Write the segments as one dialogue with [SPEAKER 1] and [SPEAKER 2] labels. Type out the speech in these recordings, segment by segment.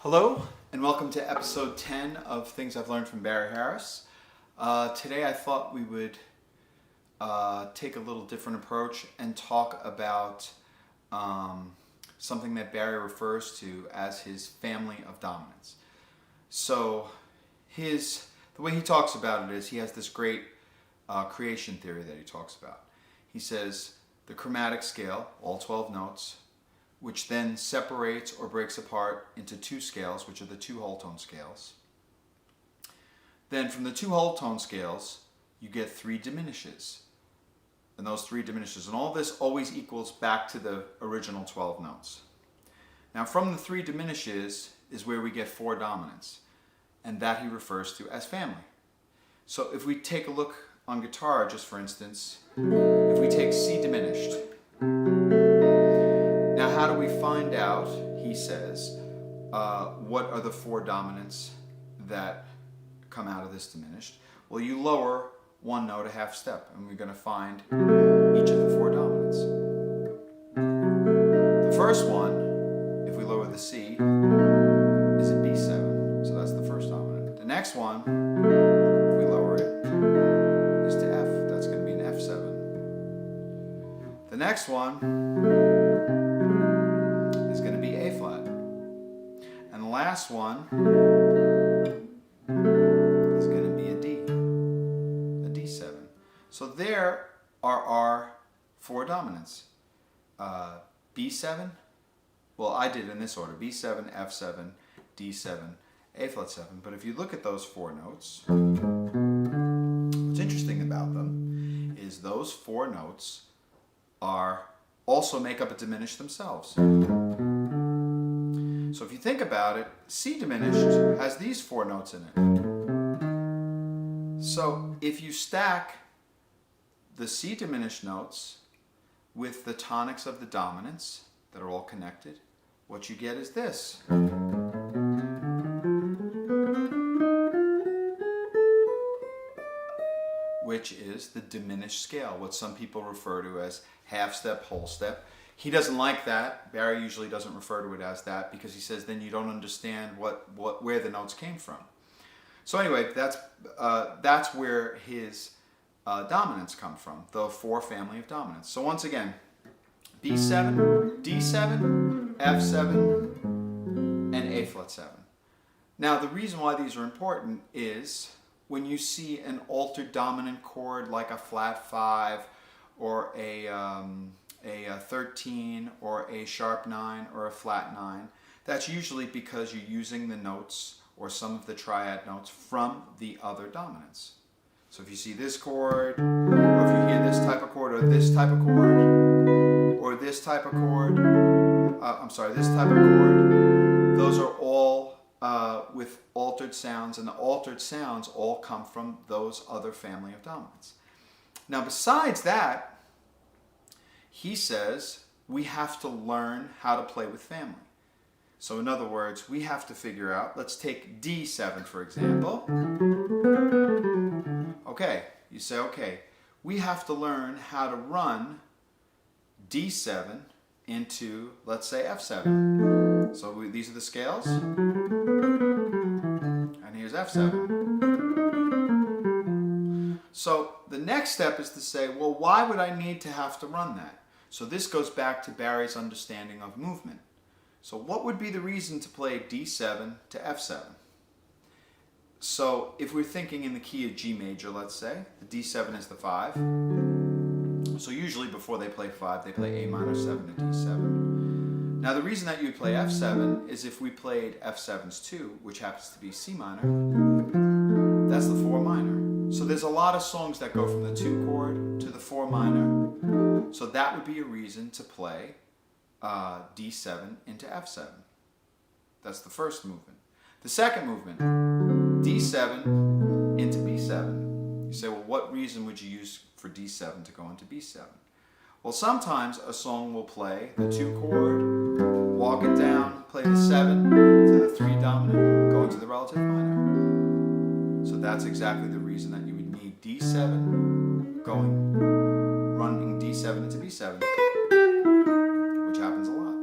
[SPEAKER 1] Hello, and welcome to episode 10 of Things I've Learned from Barry Harris. Today I thought we would take a little different approach and talk about something that Barry refers to as his family of dominance. So the way he talks about it is he has this great creation theory that he talks about. He says the chromatic scale, all 12 notes, which then separates or breaks apart into two scales, which are the two whole tone scales. Then from the two whole tone scales, you get three diminishes. And those three diminishes, and all this always equals back to the original 12 notes. Now from the three diminishes is where we get four dominants, and that he refers to as family. So if we take a look on guitar, just for instance, if we take C diminished, now how do we find out, he says, what are the four dominants that come out of this diminished? Well, you lower one note a half step, and we're going to find each of the four dominants. The first one, if we lower the C, is a B7, so that's the first dominant. The next one, if we lower it, is to F, that's going to be an F7. The next one is going to be A flat. And the last one is going to be a D7. So there are our four dominants. B7, well, I did in this order, B7, F7, D7, A flat 7. But if you look at those four notes, what's interesting about them is those four notes also make up a diminished themselves. So if you think about it, C diminished has these four notes in it. So if you stack the C diminished notes with the tonics of the dominants that are all connected, what you get is this. Which is the diminished scale, what some people refer to as half step, whole step. He doesn't like that. Barry usually doesn't refer to it as that because he says then you don't understand where the notes came from. So anyway, that's where his dominants come from, the four family of dominants. So once again, B7, D7, F7, and A flat 7. Now the reason why these are important is when you see an altered dominant chord like a flat 5 or a 13 or a sharp 9 or a flat 9, that's usually because you're using the notes or some of the triad notes from the other dominants. So if you see this chord, or if you hear this type of chord, or this type of chord, or this type of chord, this type of chord, those are all with altered sounds, and the altered sounds all come from those other family of dominants. Now besides that, he says we have to learn how to play with family. So in other words, we have to figure out, let's take D7 for example. Okay, you say, okay, we have to learn how to run D7 into, let's say, F7. So these are the scales, and here's F7. So the next step is to say, well, why would I need to have to run that? So this goes back to Barry's understanding of movement. So what would be the reason to play D7 to F7? So if we're thinking in the key of G major, let's say, the D7 is the 5. So usually before they play 5, they play A minor 7 to D7. Now the reason that you play F7 is if we played F7's 2, which happens to be C minor, that's the 4 minor. So there's a lot of songs that go from the 2 chord to the 4 minor. So that would be a reason to play D7 into F7. That's the first movement. The second movement, D7 into B7. You say, well, what reason would you use for D7 to go into B7? Well, sometimes a song will play the 2 chord, walk it down, play the 7 to the 3 dominant, go into the relative minor. So that's exactly the reason that you would need D7 running D7 into B7, which happens a lot.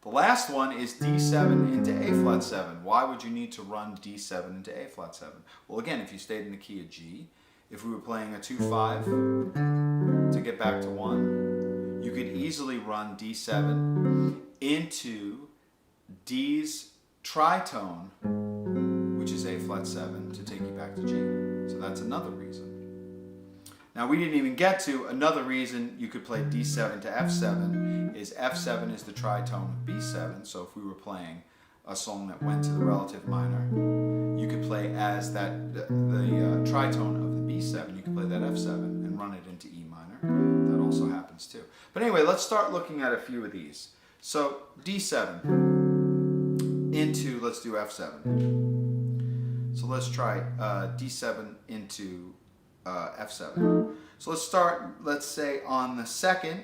[SPEAKER 1] The last one is D7 into A flat 7. Why would you need to run D7 into A flat 7? Well, again, if you stayed in the key of G, if we were playing a 2-5 to get back to 1, you could easily run D7 into D's tritone, which is A flat 7, to take you back to G. So that's another reason. Now we didn't even get to another reason you could play D7 to F7 is F7 is the tritone of B7. So if we were playing a song that went to the relative minor, you could play as that the tritone of the B7, you could play that F7 and run it into E minor. That also happens too. But anyway, let's start looking at a few of these. So D7 into, let's do F7. So let's try D7 into F7. So let's start, let's say on the second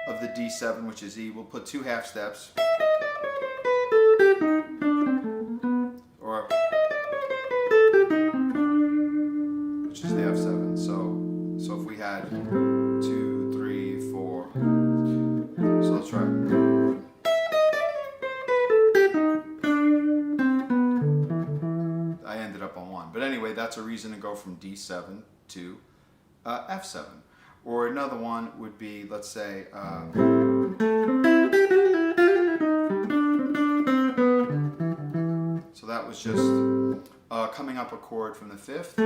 [SPEAKER 1] of the D7, which is E, we'll put 2 half steps. Or, which is the F7. So if we had 2, 3, 4. So let's try. But anyway, that's a reason to go from D7 to F7. Or another one would be, let's say, so that was just coming up a chord from the 5th.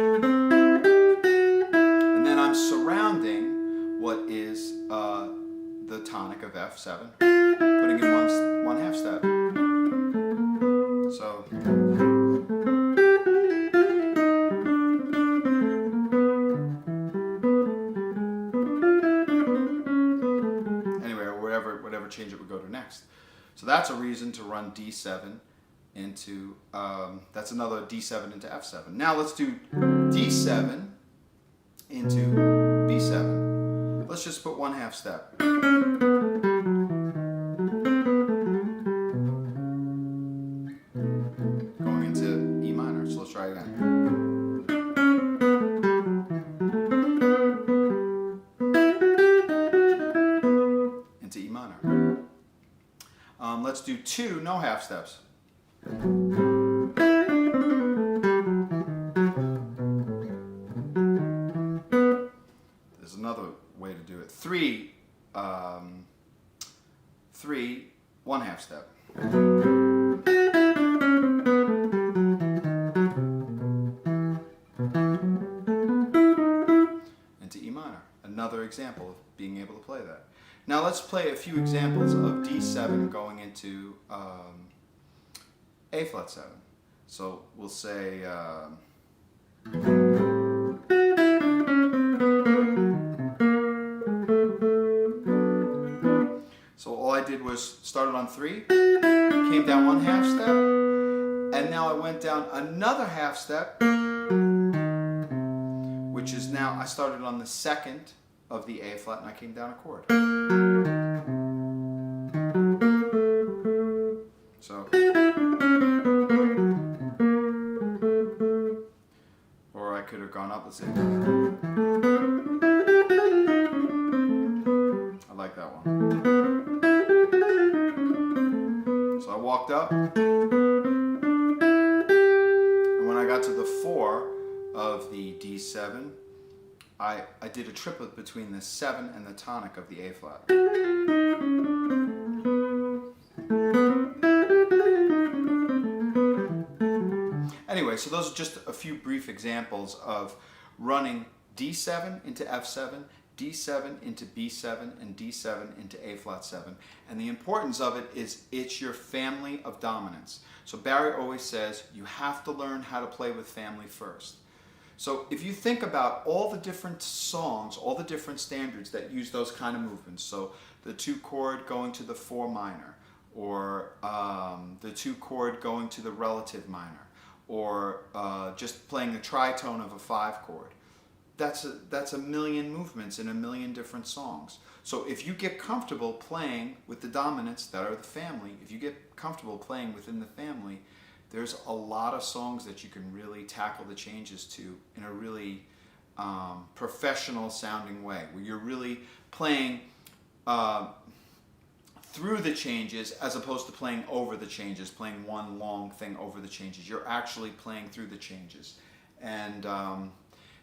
[SPEAKER 1] And then I'm surrounding what is the tonic of F7, putting in one half step. So. Change it would go to next. So that's a reason to run D7 into, that's another D7 into F7. Now let's do D7 into B7. Let's just put 1 half step. Going into E minor. So let's try it again. Let's do 2 no half steps. There's another way to do it. 3, 1 half step. Into E minor. Another example of being able to play that. Now let's play a few examples of D7 going into A flat 7. So we'll say so all I did was started on 3, came down 1 half step, and now I went down another half step, which is now I started on the 2nd of the A flat and I came down a chord. So, or I could have gone up, let's say. I like that one. So I walked up, and when I got to the 4 of the D7, I did a triplet between the 7 and the tonic of the A flat. Anyway, so those are just a few brief examples of running D7 into F7, D7 into B7, and D7 into A flat 7. And the importance of it is it's your family of dominants. So Barry always says you have to learn how to play with family first. So if you think about all the different songs, all the different standards that use those kind of movements, so the 2 chord going to the 4 minor, or the 2 chord going to the relative minor, or just playing the tritone of a 5 chord, that's a million movements in a million different songs. So if you get comfortable playing with the dominants that are the family, if you get comfortable playing within the family, there's a lot of songs that you can really tackle the changes to in a really professional sounding way, where you're really playing through the changes as opposed to playing over the changes, playing one long thing over the changes. You're actually playing through the changes. And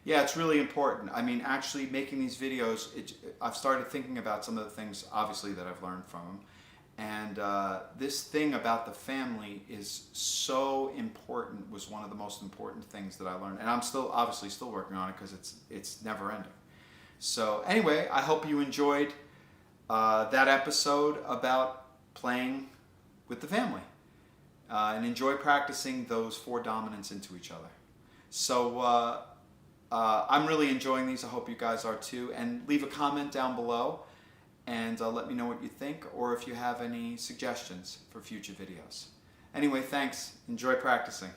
[SPEAKER 1] yeah, it's really important. I mean, actually making these videos, I've started thinking about some of the things, obviously, that I've learned from them. And this thing about the family is so important, was one of the most important things that I learned. And I'm still, obviously, still working on it because it's never ending. So anyway, I hope you enjoyed that episode about playing with the family. And enjoy practicing those 4 dominants into each other. So I'm really enjoying these. I hope you guys are too. And leave a comment down below and let me know what you think, or if you have any suggestions for future videos. Anyway, thanks. Enjoy practicing.